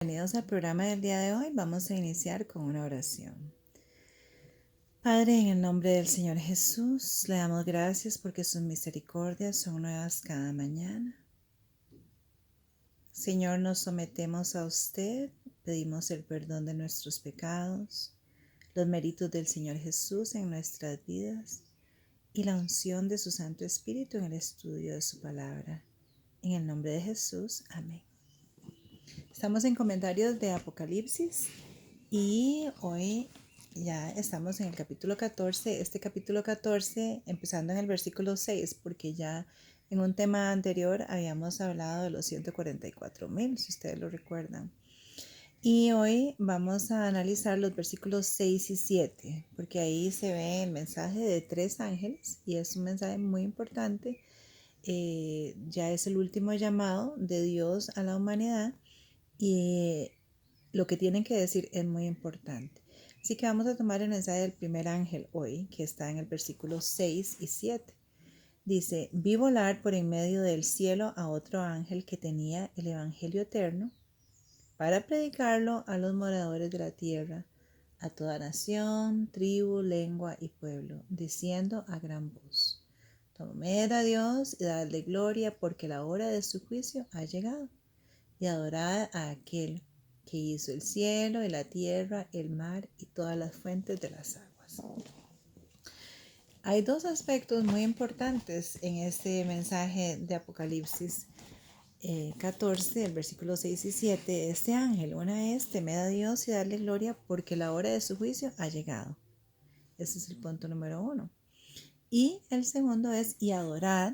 Bienvenidos al programa del día de hoy. Vamos a iniciar con una oración. Padre, en el nombre del Señor Jesús, le damos gracias porque sus misericordias son nuevas cada mañana. Señor, nos sometemos a usted, pedimos el perdón de nuestros pecados, los méritos del Señor Jesús en nuestras vidas y la unción de su Santo Espíritu en el estudio de su palabra. En el nombre de Jesús, amén. Estamos en comentarios de Apocalipsis y hoy ya estamos en el capítulo 14. Este capítulo 14 empezando en el versículo 6, porque ya en un tema anterior habíamos hablado de los 144,000, si ustedes lo recuerdan. Y hoy vamos a analizar los versículos 6 y 7, porque ahí se ve el mensaje de 3 ángeles y es un mensaje muy importante. Ya es el último llamado de Dios a la humanidad y lo que tienen que decir es muy importante. Así que vamos a tomar el mensaje del primer ángel hoy, que está en el versículo 6 y 7. Dice: vi volar por en medio del cielo a otro ángel que tenía el evangelio eterno para predicarlo a los moradores de la tierra, a toda nación, tribu, lengua y pueblo, diciendo a gran voz: temed a Dios y dadle gloria, porque la hora de su juicio ha llegado, y adorad a aquel que hizo el cielo y la tierra, el mar y todas las fuentes de las aguas. Hay dos aspectos muy importantes en este mensaje de Apocalipsis 14, el versículo 6 y 7 de este ángel. Una es: temed a Dios y darle gloria, porque la hora de su juicio ha llegado. Ese es el punto número 1. Y el segundo es: y adorad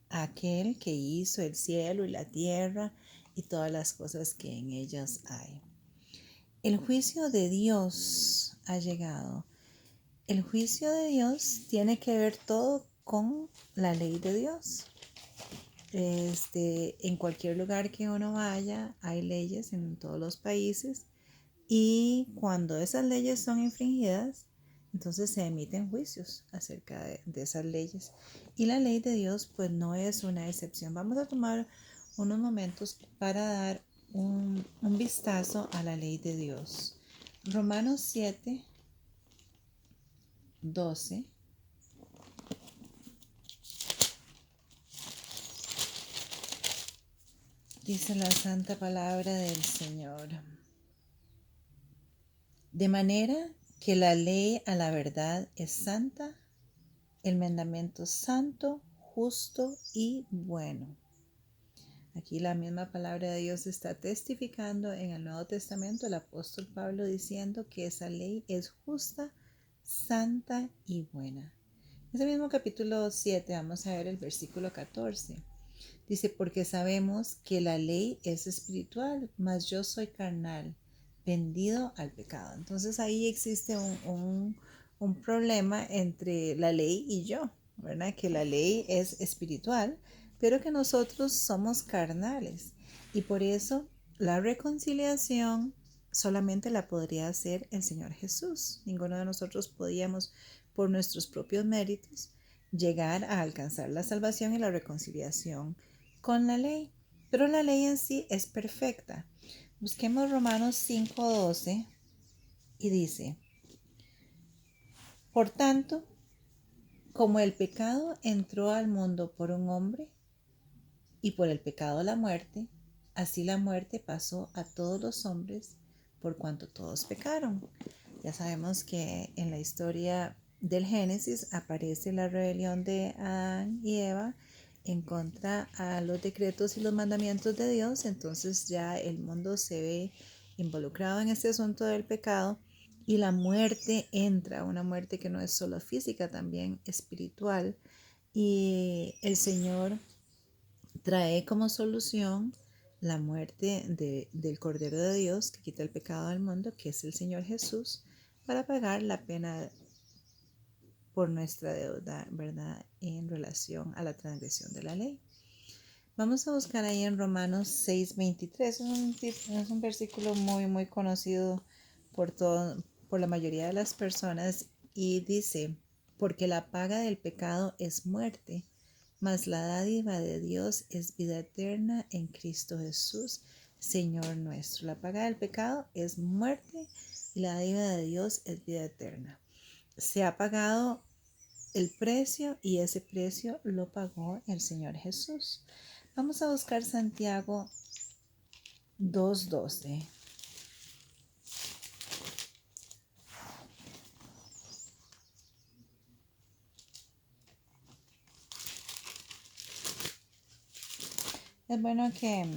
a aquel que hizo el cielo y la tierra y todas las cosas que en ellas hay. El juicio de Dios ha llegado. El juicio de Dios tiene que ver todo con la ley de Dios. En cualquier lugar que uno vaya, hay leyes en todos los países, y cuando esas leyes son infringidas, entonces se emiten juicios acerca de esas leyes. Y la ley de Dios pues no es una excepción. Vamos a tomar unos momentos para dar un vistazo a la ley de Dios. Romanos 7, 12. Dice la santa palabra del Señor: de manera que la ley a la verdad es santa, el mandamiento santo, justo y bueno. Aquí la misma palabra de Dios está testificando en el Nuevo Testamento, el apóstol Pablo diciendo que esa ley es justa, santa y buena. En ese mismo capítulo 7 vamos a ver el versículo 14. Dice: porque sabemos que la ley es espiritual, mas yo soy carnal, vendido al pecado. Entonces ahí existe un problema entre la ley y yo, ¿verdad? Que la ley es espiritual, pero que nosotros somos carnales. Y por eso la reconciliación solamente la podría hacer el Señor Jesús. Ninguno de nosotros podíamos, por nuestros propios méritos, llegar a alcanzar la salvación y la reconciliación con la ley. Pero la ley en sí es perfecta. Busquemos Romanos 5:12 y dice: por tanto, como el pecado entró al mundo por un hombre, y por el pecado la muerte, así la muerte pasó a todos los hombres, por cuanto todos pecaron. Ya sabemos que en la historia del Génesis aparece la rebelión de Adán y Eva en contra a los decretos y los mandamientos de Dios. Entonces ya el mundo se ve involucrado en este asunto del pecado, y la muerte entra, una muerte que no es solo física, también espiritual. Y el Señor trae como solución la muerte del Cordero de Dios que quita el pecado del mundo, que es el Señor Jesús, para pagar la pena por nuestra deuda, ¿verdad?, en relación a la transgresión de la ley. Vamos a buscar ahí en Romanos 6:23. Es un versículo muy, muy conocido por la mayoría de las personas, y dice: porque la paga del pecado es muerte, mas la dádiva de Dios es vida eterna en Cristo Jesús, Señor nuestro. La paga del pecado es muerte y la dádiva de Dios es vida eterna. Se ha pagado el precio y ese precio lo pagó el Señor Jesús. Vamos a buscar Santiago 2:12. Es bueno que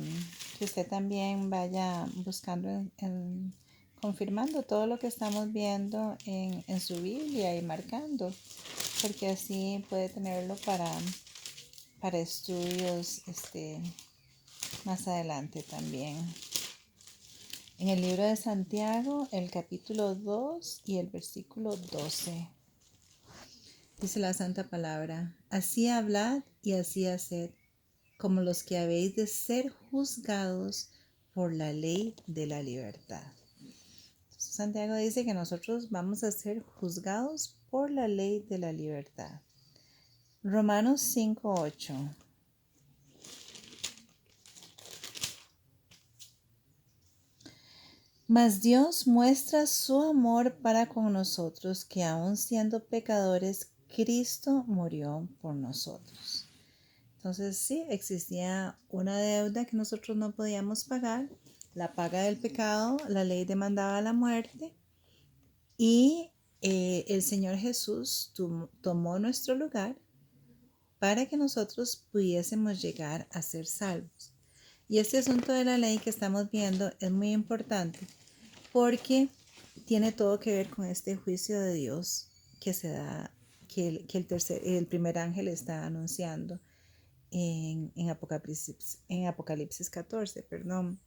usted también vaya buscando, confirmando todo lo que estamos viendo en su Biblia y marcando, porque así puede tenerlo para estudios más adelante también. En el libro de Santiago, el capítulo 2 y el versículo 12. Dice la santa palabra: así hablad y así haced, como los que habéis de ser juzgados por la ley de la libertad. Santiago dice que nosotros vamos a ser juzgados por la ley de la libertad. Romanos 5:8. Mas Dios muestra su amor para con nosotros, que aun siendo pecadores, Cristo murió por nosotros. Entonces sí, existía una deuda que nosotros no podíamos pagar, la paga del pecado, la ley demandaba la muerte y el Señor Jesús tomó nuestro lugar para que nosotros pudiésemos llegar a ser salvos. Y este asunto de la ley que estamos viendo es muy importante porque tiene todo que ver con este juicio de Dios que se da, que el primer ángel está anunciando en Apocalipsis 14, perdón.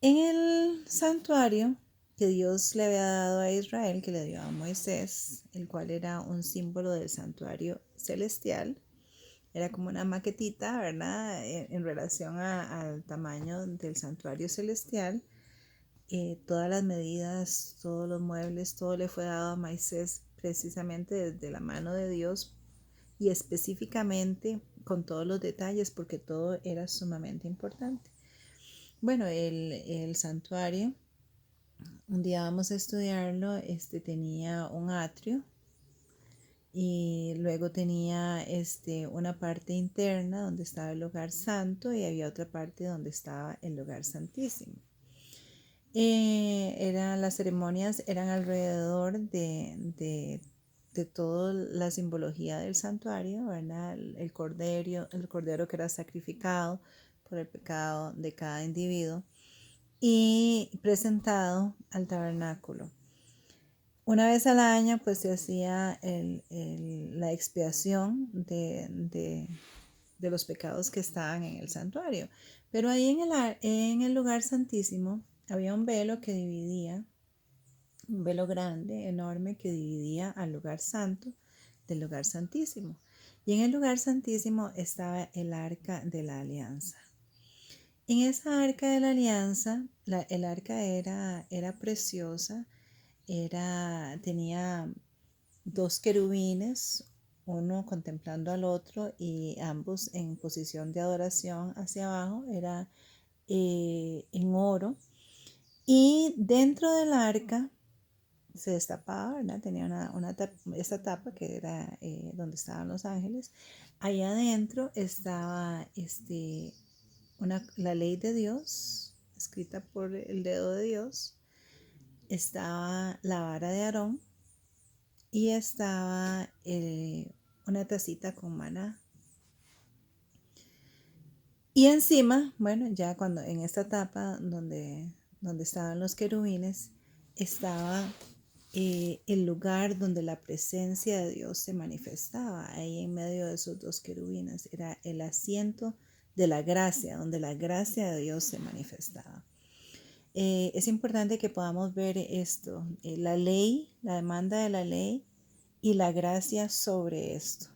En el santuario que Dios le había dado a Israel, que le dio a Moisés, el cual era un símbolo del santuario celestial, era como una maquetita, ¿verdad? En relación al tamaño del santuario celestial. Todas las medidas, todos los muebles, todo le fue dado a Moisés precisamente desde la mano de Dios y específicamente con todos los detalles porque todo era sumamente importante. Bueno, el santuario, un día vamos a estudiarlo, tenía un atrio y luego tenía una parte interna donde estaba el lugar santo y había otra parte donde estaba el lugar santísimo. Las ceremonias eran alrededor de toda la simbología del santuario, ¿verdad? El cordero que era sacrificado por el pecado de cada individuo y presentado al tabernáculo. Una vez al año pues se hacía la expiación de los pecados que estaban en el santuario. Pero ahí en el lugar santísimo había un velo que dividía, un velo grande, enorme, que dividía al lugar santo del lugar santísimo. Y en el lugar santísimo estaba el arca de la alianza. En esa arca de la alianza, el arca era preciosa, tenía dos querubines, uno contemplando al otro y ambos en posición de adoración hacia abajo, era en oro. Y dentro del arca se destapaba, ¿verdad? Tenía esa tapa que era donde estaban los ángeles. Allá adentro estaba la ley de Dios, escrita por el dedo de Dios. Estaba la vara de Aarón y estaba una tacita con maná. Y encima, bueno, ya cuando en esta tapa donde estaban los querubines, estaba el lugar donde la presencia de Dios se manifestaba. Ahí en medio de esos dos querubines era el asiento de la gracia, donde la gracia de Dios se manifestaba. Es importante que podamos ver esto, la ley, la demanda de la ley y la gracia sobre esto.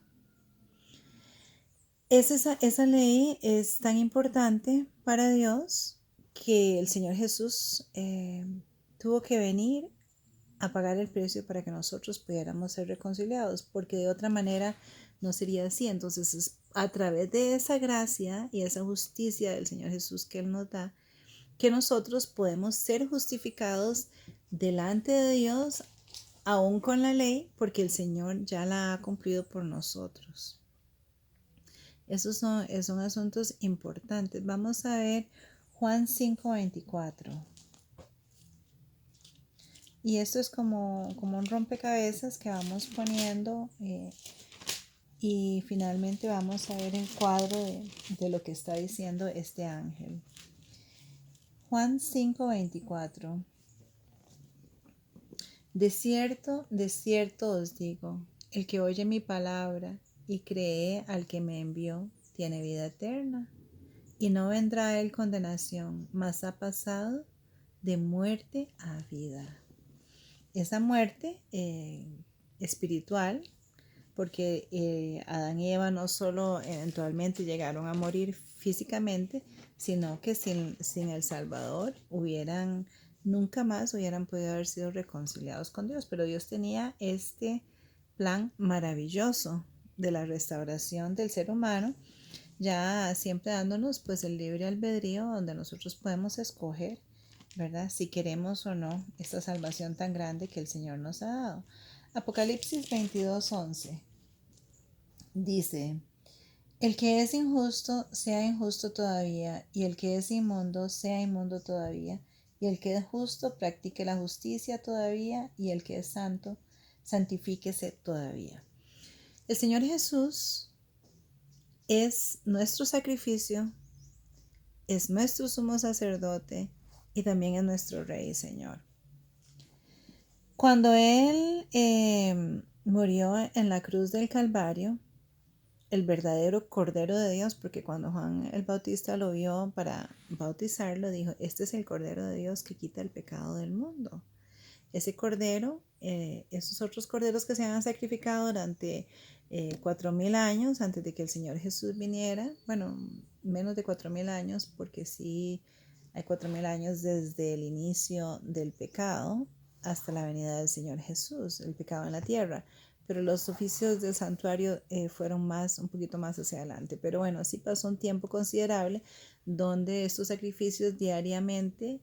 Esa ley es tan importante para Dios que el Señor Jesús tuvo que venir a pagar el precio para que nosotros pudiéramos ser reconciliados, porque de otra manera no sería así. Entonces es a través de esa gracia y esa justicia del Señor Jesús que Él nos da, que nosotros podemos ser justificados delante de Dios aún con la ley, porque el Señor ya la ha cumplido por nosotros. Son asuntos importantes. Vamos a ver Juan 5:24. Y esto es como un rompecabezas que vamos poniendo y finalmente vamos a ver el cuadro de lo que está diciendo este ángel. Juan 5:24. De cierto os digo, el que oye mi palabra y cree al que me envió, tiene vida eterna, y no vendrá a él condenación, mas ha pasado de muerte a vida. Esa muerte espiritual, porque Adán y Eva no solo eventualmente llegaron a morir físicamente, sino que sin el Salvador nunca más hubieran podido haber sido reconciliados con Dios. Pero Dios tenía este plan maravilloso de la restauración del ser humano, ya siempre dándonos pues el libre albedrío donde nosotros podemos escoger, ¿verdad? Si queremos o no esta salvación tan grande que el Señor nos ha dado. Apocalipsis 22:11 dice: el que es injusto sea injusto todavía, y el que es inmundo sea inmundo todavía, y el que es justo practique la justicia todavía, y el que es santo santifíquese todavía. El Señor Jesús es nuestro sacrificio, es nuestro sumo sacerdote y también es nuestro Rey y Señor. Cuando Él murió en la cruz del Calvario, el verdadero Cordero de Dios, porque cuando Juan el Bautista lo vio para bautizarlo, dijo: este es el Cordero de Dios que quita el pecado del mundo. Ese Cordero, esos otros corderos que se han sacrificado durante 4,000 años antes de que el Señor Jesús viniera, bueno, menos de 4,000 años, porque sí hay 4,000 años desde el inicio del pecado hasta la venida del Señor Jesús, el pecado en la tierra. Pero los oficios del santuario fueron un poquito más hacia adelante. Pero bueno, sí pasó un tiempo considerable donde estos sacrificios diariamente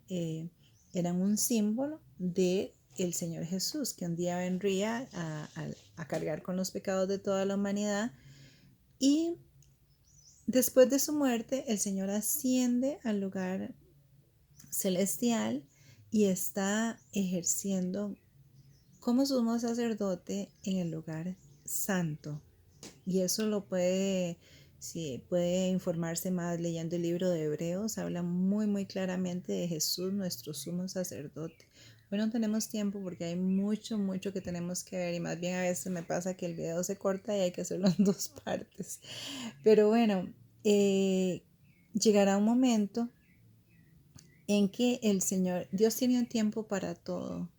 eran un símbolo de el Señor Jesús, que un día vendría a cargar con los pecados de toda la humanidad. Y después de su muerte, el Señor asciende al lugar celestial y está ejerciendo como sumo sacerdote en el lugar santo. Y eso lo puede informarse más leyendo el libro de Hebreos. Habla muy, muy claramente de Jesús, nuestro sumo sacerdote. Hoy no tenemos tiempo porque hay mucho, mucho que tenemos que ver, y más bien a veces me pasa que el video se corta y hay que hacerlo en 2 partes. Pero bueno, llegará un momento en que Dios tiene un tiempo para todo.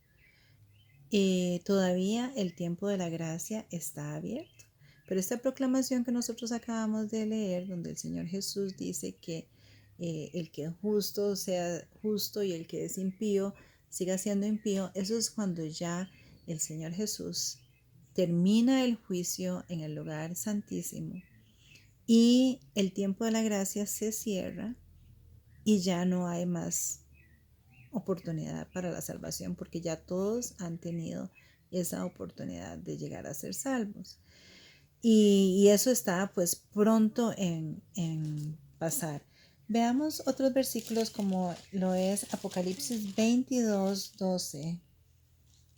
Todavía el tiempo de la gracia está abierto. Pero esta proclamación que nosotros acabamos de leer, donde el Señor Jesús dice que el que es justo sea justo y el que es impío siga siendo impío, eso es cuando ya el Señor Jesús termina el juicio en el lugar santísimo y el tiempo de la gracia se cierra y ya no hay más oportunidad para la salvación, porque ya todos han tenido esa oportunidad de llegar a ser salvos. Y eso está pues pronto en pasar. Veamos otros versículos como lo es Apocalipsis 22:12.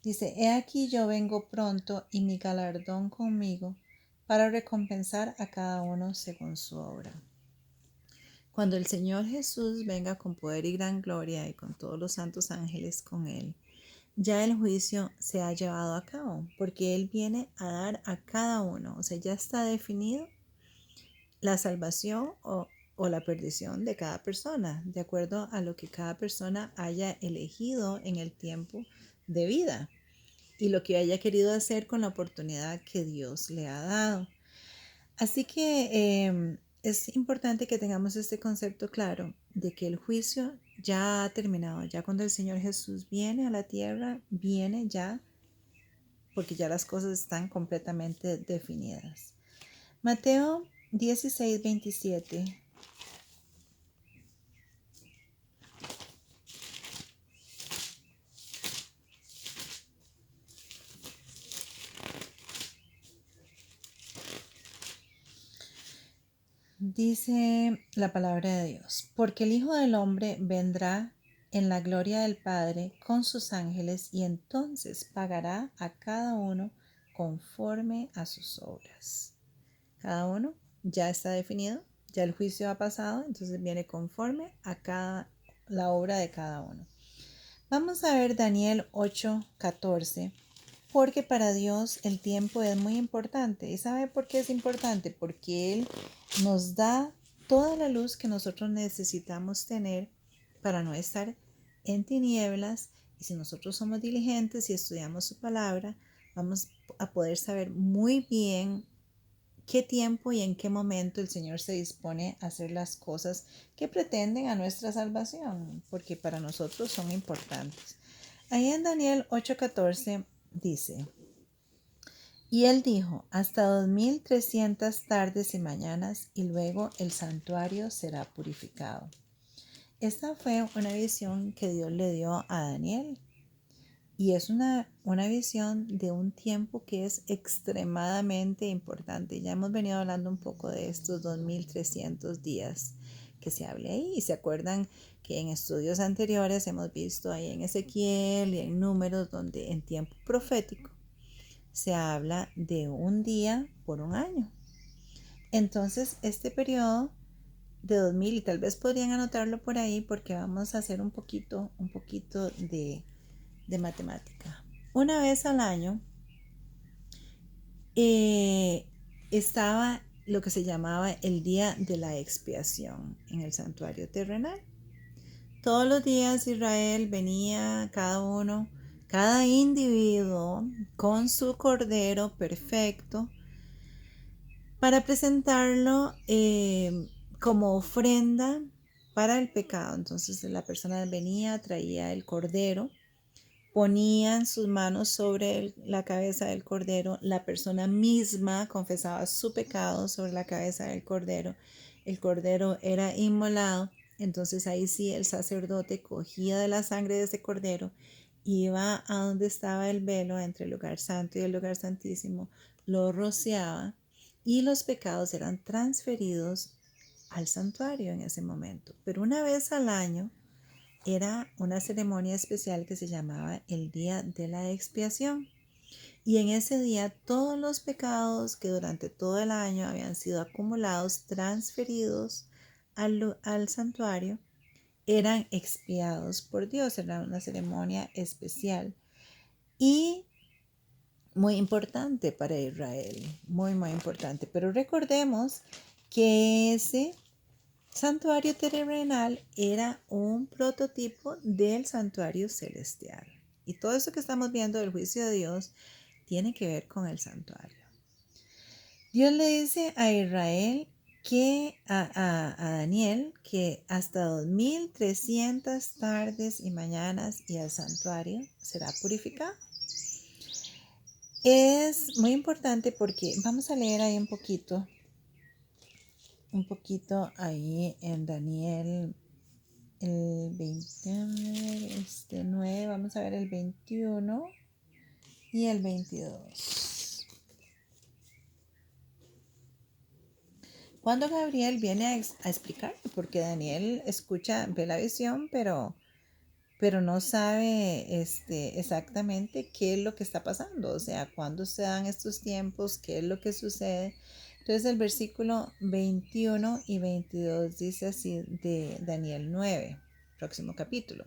Dice: he aquí yo vengo pronto y mi galardón conmigo para recompensar a cada uno según su obra. Cuando el Señor Jesús venga con poder y gran gloria y con todos los santos ángeles con Él, ya el juicio se ha llevado a cabo, porque Él viene a dar a cada uno, o sea, ya está definido la salvación o la perdición de cada persona, de acuerdo a lo que cada persona haya elegido en el tiempo de vida y lo que haya querido hacer con la oportunidad que Dios le ha dado. Así que es importante que tengamos este concepto claro de que el juicio ya ha terminado. Ya cuando el Señor Jesús viene a la tierra, viene ya porque ya las cosas están completamente definidas. Mateo 16:27. Dice la palabra de Dios, porque el Hijo del Hombre vendrá en la gloria del Padre con sus ángeles y entonces pagará a cada uno conforme a sus obras. Cada uno ya está definido, ya el juicio ha pasado, entonces viene conforme a la obra de cada uno. Vamos a ver Daniel 8:14, porque para Dios el tiempo es muy importante. ¿Y sabe por qué es importante? Porque Él nos da toda la luz que nosotros necesitamos tener para no estar en tinieblas. Y si nosotros somos diligentes y estudiamos su palabra, vamos a poder saber muy bien qué tiempo y en qué momento el Señor se dispone a hacer las cosas que pretenden a nuestra salvación, porque para nosotros son importantes. Ahí en Daniel 8:14 dice, y él dijo, hasta 2300 tardes y mañanas, y luego el santuario será purificado. Esta fue una visión que Dios le dio a Daniel. Y es una visión de un tiempo que es extremadamente importante. Ya hemos venido hablando un poco de estos 2300 días que se habla ahí. Y se acuerdan que en estudios anteriores hemos visto ahí en Ezequiel y en Números, donde en tiempo profético se habla de un día por un año. Entonces, este periodo de 2000, y tal vez podrían anotarlo por ahí porque vamos a hacer un poquito de matemática. Una vez al año estaba lo que se llamaba el día de la expiación en el santuario terrenal. Todos los días Israel venía, cada individuo con su cordero perfecto para presentarlo como ofrenda para el pecado. Entonces la persona venía, traía el cordero, ponían sus manos sobre la cabeza del cordero, la persona misma confesaba su pecado sobre la cabeza del cordero, el cordero era inmolado, entonces ahí sí el sacerdote cogía de la sangre de ese cordero, iba a donde estaba el velo entre el lugar santo y el lugar santísimo, lo rociaba y los pecados eran transferidos al santuario en ese momento. Pero una vez al año era una ceremonia especial que se llamaba el Día de la Expiación. Y en ese día todos los pecados que durante todo el año habían sido acumulados, transferidos al santuario, eran expiados por Dios. Era una ceremonia especial y muy importante para Israel, muy, muy importante. Pero recordemos que ese santuario terrenal era un prototipo del santuario celestial. Y todo eso que estamos viendo del juicio de Dios tiene que ver con el santuario. Dios le dice a Israel a Daniel, que hasta 2300 tardes y mañanas y el santuario será purificado. Es muy importante porque vamos a leer ahí un poquito ahí en Daniel el 29, vamos a ver el 21 y el 22. Cuando Gabriel viene a explicar, porque Daniel ve la visión, pero no sabe exactamente qué es lo que está pasando, o sea, cuándo se dan estos tiempos, qué es lo que sucede. Entonces el versículo 21 y 22 dice así de Daniel 9, próximo capítulo.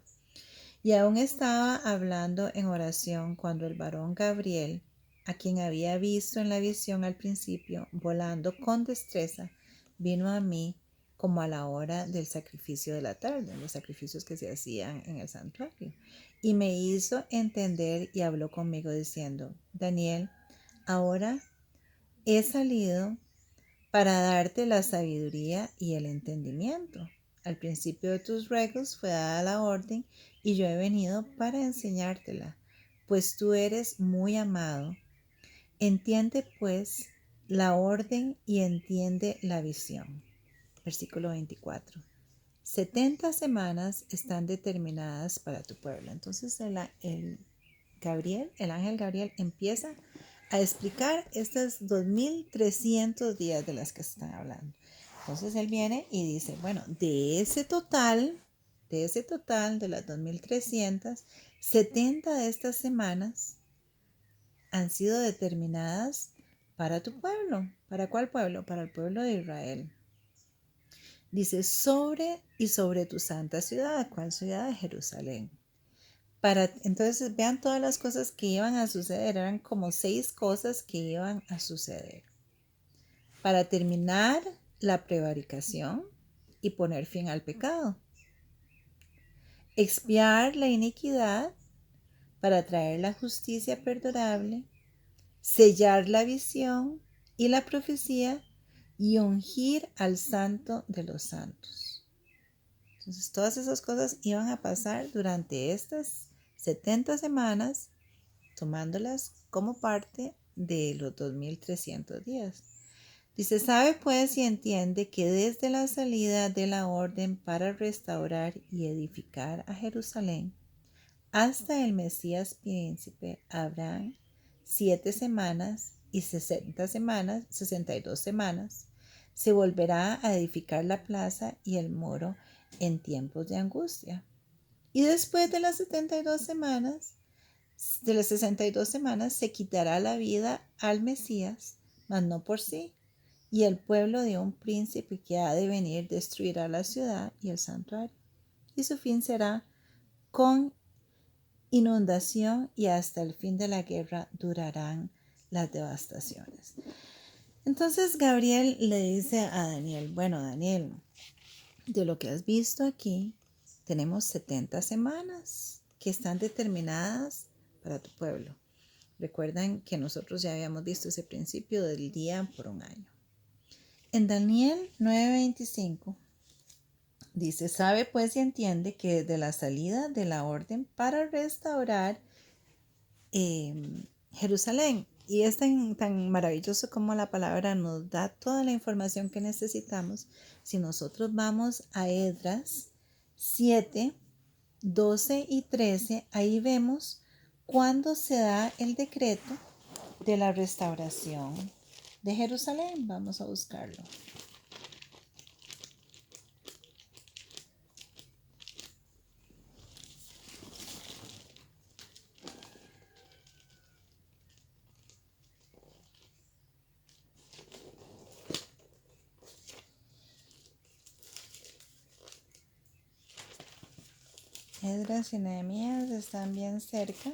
Y aún estaba hablando en oración cuando el varón Gabriel, a quien había visto en la visión al principio, volando con destreza, vino a mí como a la hora del sacrificio de la tarde, los sacrificios que se hacían en el santuario, y me hizo entender y habló conmigo diciendo, Daniel, ahora he salido para darte la sabiduría y el entendimiento. Al principio de tus ruegos fue dada la orden y yo he venido para enseñártela, pues tú eres muy amado. Entiende pues la orden y entiende la visión. Versículo 24. 70 semanas están determinadas para tu pueblo. Entonces el ángel Gabriel empieza a explicar estos 2300 días de las que están hablando. Entonces él viene y dice, bueno, de ese total de las 2300, 70 de estas semanas han sido determinadas para tu pueblo. ¿Para cuál pueblo? Para el pueblo de Israel. Dice, sobre tu santa ciudad. ¿Cuál ciudad? Jerusalén. Entonces vean todas las cosas que iban a suceder. Eran como 6 cosas que iban a suceder. Para terminar la prevaricación y poner fin al pecado. Expiar la iniquidad para traer la justicia perdurable, sellar la visión y la profecía y ungir al santo de los santos. Entonces todas esas cosas iban a pasar durante estas 70 semanas, tomándolas como parte de los 2300 días. Dice, sabe pues y entiende que desde la salida de la orden para restaurar y edificar a Jerusalén hasta el Mesías príncipe habrán 7 semanas y 62 semanas. Se volverá a edificar la plaza y el muro en tiempos de angustia. Y después de las 62 semanas, se quitará la vida al Mesías, mas no por sí. Y el pueblo de un príncipe que ha de venir destruirá la ciudad y el santuario. Y su fin será con inundación y hasta el fin de la guerra durarán las devastaciones. Entonces Gabriel le dice a Daniel, bueno Daniel, de lo que has visto aquí, tenemos 70 semanas que están determinadas para tu pueblo. Recuerden que nosotros ya habíamos visto ese principio del día por un año. En Daniel 9:25 dice, sabe pues y entiende que desde la salida de la orden para restaurar Jerusalén. Y es tan maravilloso como la palabra nos da toda la información que necesitamos. Si nosotros vamos a Esdras 7, 12 y 13, ahí vemos cuándo se da el decreto de la restauración de Jerusalén. Vamos a buscarlo. Esdras y Nehemías están bien cerca.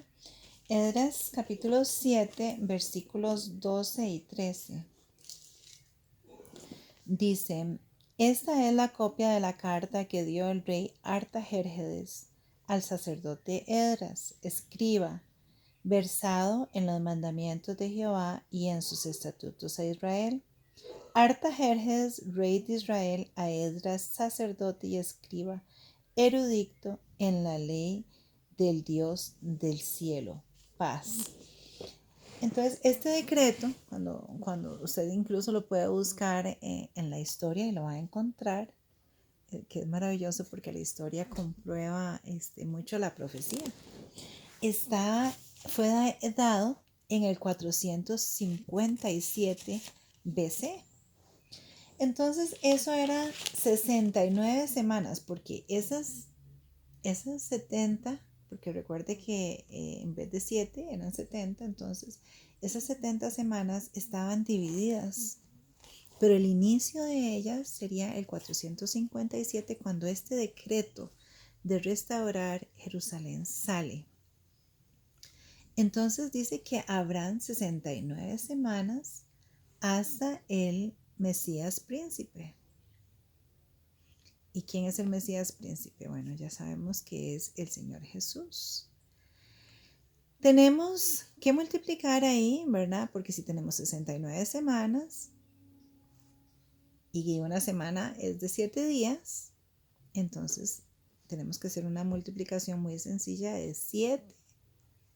Esdras capítulo 7, versículos 12 y 13. Dice, esta es la copia de la carta que dio el rey Artajerjes al sacerdote Esdras, escriba, versado en los mandamientos de Jehová y en sus estatutos a Israel. Artajerjes, rey de Israel, a Esdras, sacerdote y escriba, erudito en la ley del Dios del cielo. Paz. Entonces, este decreto, cuando usted incluso lo puede buscar en la historia y lo va a encontrar, que es maravilloso porque la historia comprueba mucho la profecía, fue dado en el 457 BC. Entonces, eso era 69 semanas, porque esas 70, porque recuerde que en vez de 7 eran 70, entonces esas 70 semanas estaban divididas, pero el inicio de ellas sería el 457 cuando este decreto de restaurar Jerusalén sale. Entonces dice que habrán 69 semanas hasta el Mesías príncipe. ¿Y quién es el Mesías príncipe? Bueno, ya sabemos que es el Señor Jesús. Tenemos que multiplicar ahí, ¿verdad? Porque si tenemos 69 semanas y una semana es de 7 días, entonces tenemos que hacer una multiplicación muy sencilla de 7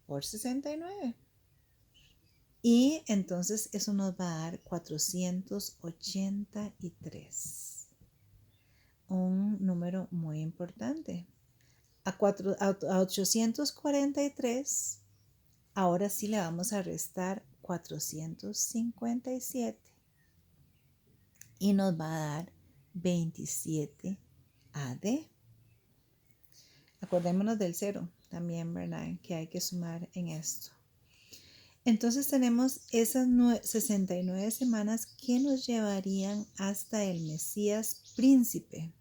por 69. Y entonces eso nos va a dar 483. Un número muy importante. A 843, ahora sí le vamos a restar 457 y nos va a dar 27 AD. Acordémonos del 0 también, ¿verdad? Que hay que sumar en esto. Entonces tenemos esas 69 semanas que nos llevarían hasta el Mesías príncipe.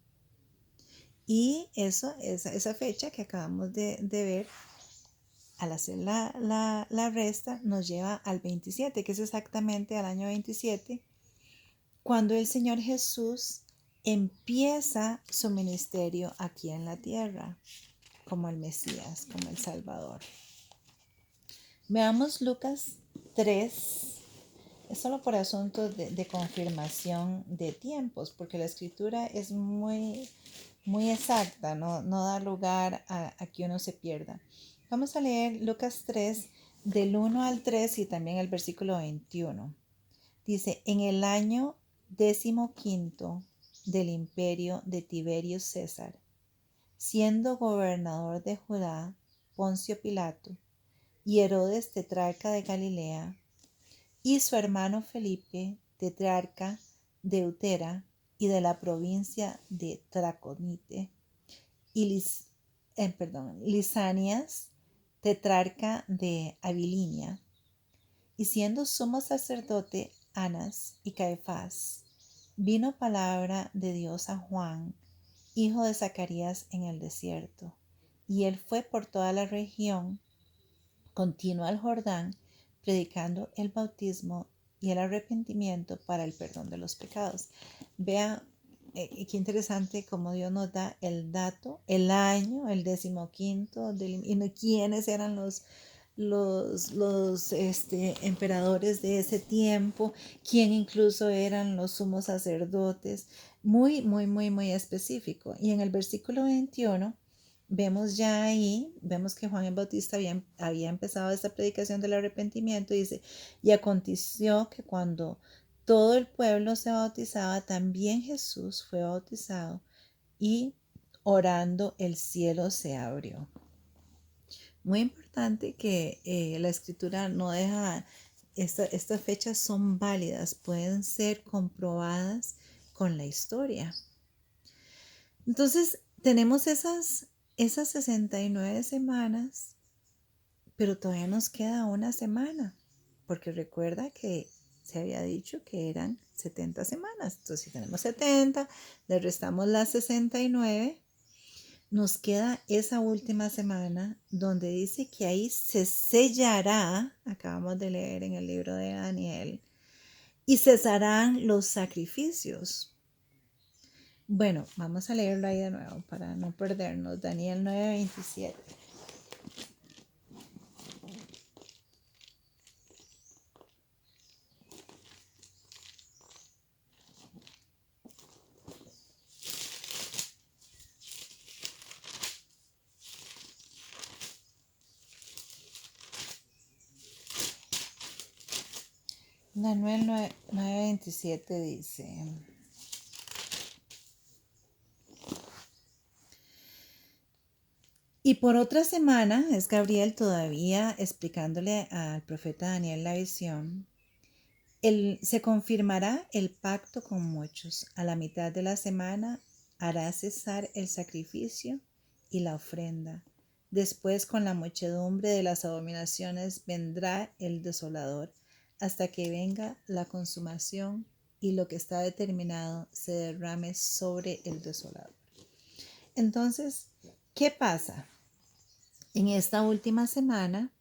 Y esa fecha que acabamos de ver, al hacer la resta, nos lleva al 27, que es exactamente al año 27, cuando el Señor Jesús empieza su ministerio aquí en la tierra, como el Mesías, como el Salvador. Veamos Lucas 3. Es solo por asuntos de confirmación de tiempos, porque la escritura es muy exacta, no da lugar a que uno se pierda. Vamos a leer Lucas 3, del 1 al 3 y también el versículo 21. Dice, en el año 15 del imperio de Tiberio César, siendo gobernador de Judá, Poncio Pilato, y Herodes tetrarca de Galilea, y su hermano Felipe, tetrarca de Eutera y de la provincia de Traconite, y Lisanias, tetrarca de Abilinia, y siendo sumo sacerdote Anás y Caifás, vino palabra de Dios a Juan, hijo de Zacarías, en el desierto, y él fue por toda la región continua al Jordán, predicando el bautismo y el arrepentimiento para el perdón de los pecados. Vea qué interesante cómo Dios nos da el dato, el año, el 15 y quiénes eran los emperadores de ese tiempo, quién incluso eran los sumos sacerdotes, muy específico. Y en el versículo 21 vemos que Juan el Bautista había empezado esta predicación del arrepentimiento. Dice, y aconteció que cuando todo el pueblo se bautizaba, también Jesús fue bautizado, y orando el cielo se abrió. Muy importante que la escritura no deja, estas fechas son válidas, pueden ser comprobadas con la historia. Entonces, tenemos esas 69 semanas, pero todavía nos queda una semana, porque recuerda que se había dicho que eran 70 semanas. Entonces, si tenemos 70, le restamos las 69, nos queda esa última semana donde dice que ahí se sellará, acabamos de leer en el libro de Daniel, y cesarán los sacrificios. Bueno, vamos a leerlo ahí de nuevo para no perdernos. Daniel 9:27. Daniel 9:27 dice: y por otra semana, es Gabriel todavía explicándole al profeta Daniel la visión, se confirmará el pacto con muchos. A la mitad de la semana hará cesar el sacrificio y la ofrenda. Después, con la muchedumbre de las abominaciones, vendrá el desolador, hasta que venga la consumación y lo que está determinado se derrame sobre el desolador. Entonces, ¿qué pasa? En esta última semana,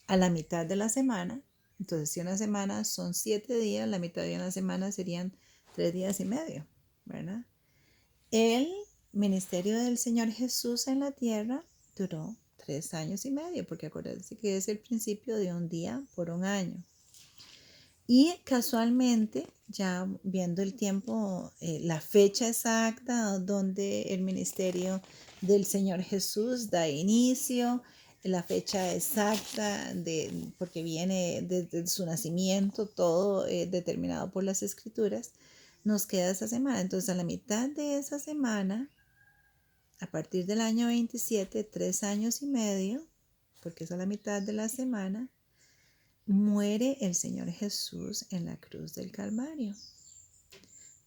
a la mitad de la semana, entonces si una semana son 7 días, la mitad de una semana serían 3 días y medio, ¿verdad? El ministerio del Señor Jesús en la tierra duró 3 años y medio, porque acuérdense que es el principio de un día por un año. Y casualmente, ya viendo el tiempo, la fecha exacta donde el ministerio del Señor Jesús da inicio, la fecha exacta porque viene desde su nacimiento, todo determinado por las escrituras, nos queda esa semana. Entonces, a la mitad de esa semana, a partir del año 27, 3 años y medio, porque es a la mitad de la semana, muere el Señor Jesús en la cruz del Calvario.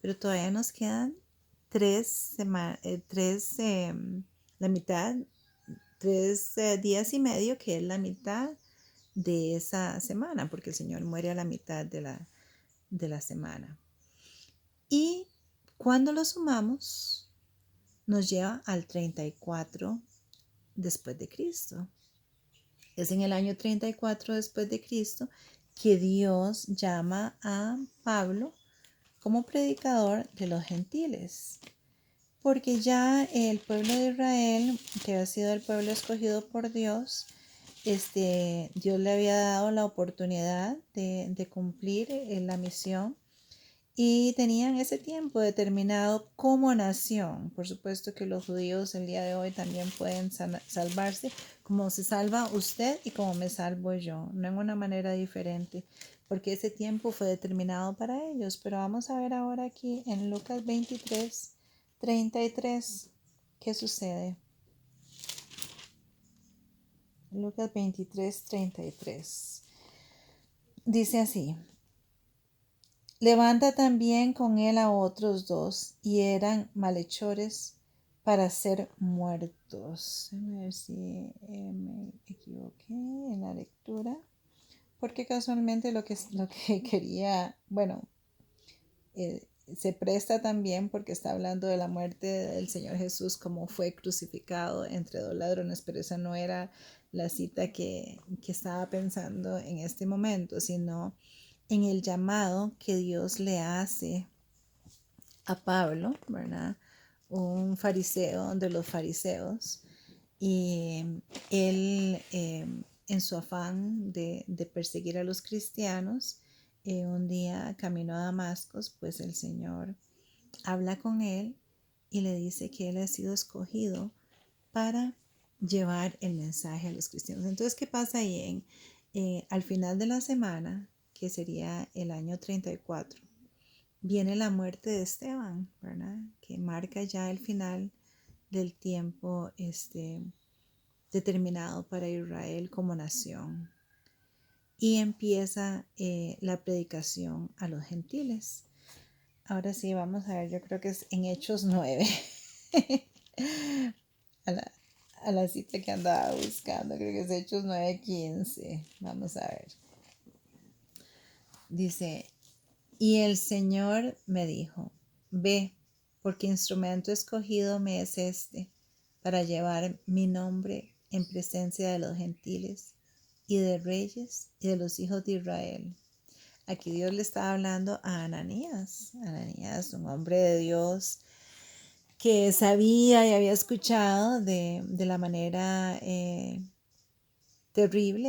pero todavía nos quedan la mitad, 3 días y medio, que es la mitad de esa semana, porque el Señor muere a la mitad de la semana. Y cuando lo sumamos, nos lleva al 34 después de Cristo. Es en el año 34 después de Cristo que Dios llama a Pablo como predicador de los gentiles, porque ya el pueblo de Israel, que ha sido el pueblo escogido por Dios, Dios le había dado la oportunidad de cumplir la misión, y tenían ese tiempo determinado como nación. Por supuesto que los judíos el día de hoy también pueden salvarse, como se salva usted y como me salvo yo, no en una manera diferente, porque ese tiempo fue determinado para ellos. Pero vamos a ver ahora aquí en Lucas 23:33, ¿qué sucede? Lucas 23:33. Dice así: levanta también con él a otros 2, y eran malhechores para ser muertos. A ver si me equivoqué en la lectura, porque casualmente lo que quería, bueno, se presta también porque está hablando de la muerte del Señor Jesús, como fue crucificado entre 2 ladrones, pero esa no era la cita que estaba pensando en este momento, sino en el llamado que Dios le hace a Pablo, ¿verdad? Un fariseo de los fariseos, y él, en su afán de perseguir a los cristianos, un día camino a Damasco, pues el Señor habla con él y le dice que él ha sido escogido para llevar el mensaje a los cristianos. Entonces, ¿qué pasa ahí? Al final de la semana, que sería el año 34, viene la muerte de Esteban, ¿verdad? Que marca ya el final del tiempo determinado para Israel como nación. Y empieza la predicación a los gentiles. Ahora sí, vamos a ver, yo creo que es en Hechos 9. a la cita que andaba buscando, creo que es Hechos 9:15. Vamos a ver. Dice: y el Señor me dijo, ve, porque instrumento escogido me es para llevar mi nombre en presencia de los gentiles y de reyes y de los hijos de Israel. Aquí Dios le estaba hablando a Ananías. Ananías, un hombre de Dios que sabía y había escuchado de la manera terrible